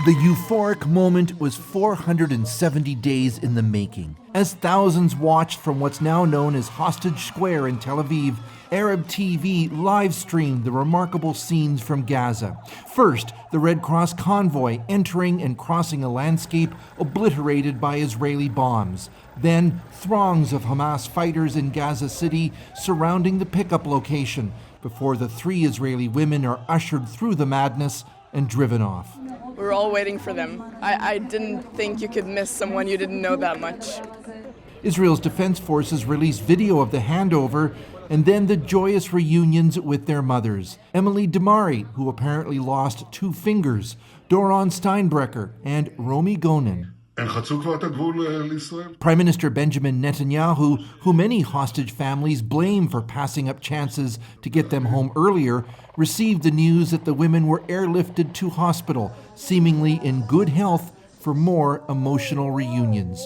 The euphoric moment was 470 days in the making. As thousands watched from what's now known as Hostage Square in Tel Aviv, Arab TV live-streamed the remarkable scenes from Gaza. First, the Red Cross convoy entering and crossing a landscape obliterated by Israeli bombs. Then, throngs of Hamas fighters in Gaza City surrounding the pickup location before the 3 Israeli women are ushered through the madness and driven off. We were all waiting for them. I didn't think you could miss someone you didn't know that much. Israel's defense forces released video of the handover and then the joyous reunions with their mothers. Emily Damari, who apparently lost 2 fingers, Doron Steinbrecher, and Romy Gonen. Prime Minister Benjamin Netanyahu, who many hostage families blame for passing up chances to get them home earlier, received the news that the women were airlifted to hospital, seemingly in good health for more emotional reunions.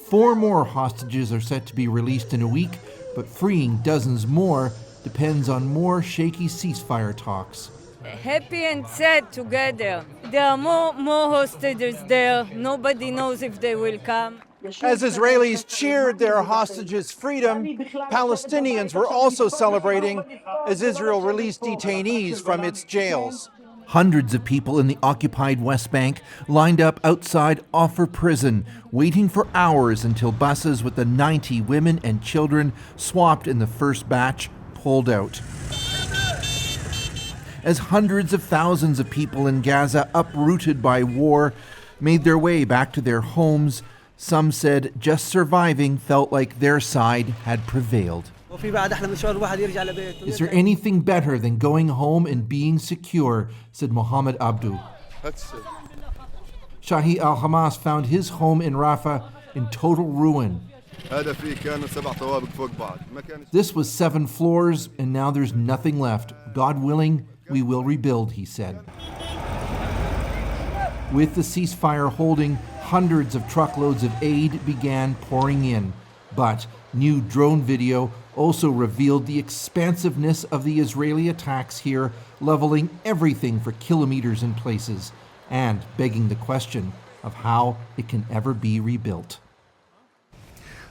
4 more hostages are set to be released in a week, but freeing dozens more depends on more shaky ceasefire talks. Happy and sad together. There are more hostages there. Nobody knows if they will come. As Israelis cheered their hostages' freedom, Palestinians were also celebrating as Israel released detainees from its jails. Hundreds of people in the occupied West Bank lined up outside Offer Prison, waiting for hours until buses with the 90 women and children swapped in the first batch pulled out. As hundreds of thousands of people in Gaza, uprooted by war, made their way back to their homes, some said just surviving felt like their side had prevailed. Is there anything better than going home and being secure, said Mohammed Abdu. Shaky Israel-Hamas found his home in Rafah in total ruin. This was 7 floors, and now there's nothing left. God willing, we will rebuild, he said. With the ceasefire holding, hundreds of truckloads of aid began pouring in. But new drone video also revealed the expansiveness of the Israeli attacks here, leveling everything for kilometers in places, and begging the question of how it can ever be rebuilt.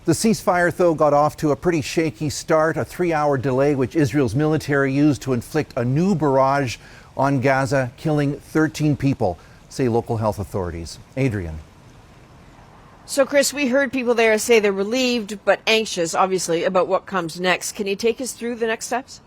The ceasefire, though, got off to a pretty shaky start, a 3-hour delay which Israel's military used to inflict a new barrage on Gaza, killing 13 people, say local health authorities. Adrienne. So, Chris, we heard people there say they're relieved but anxious, obviously, about what comes next. Can you take us through the next steps?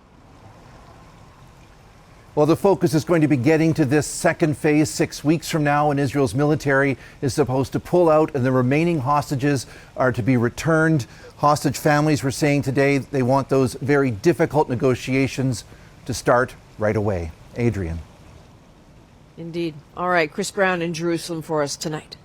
Well, the focus is going to be getting to this second phase 6 weeks from now, when Israel's military is supposed to pull out and the remaining hostages are to be returned. Hostage families were saying today they want those very difficult negotiations to start right away. Adrienne. Indeed. All right, Chris Brown in Jerusalem for us tonight.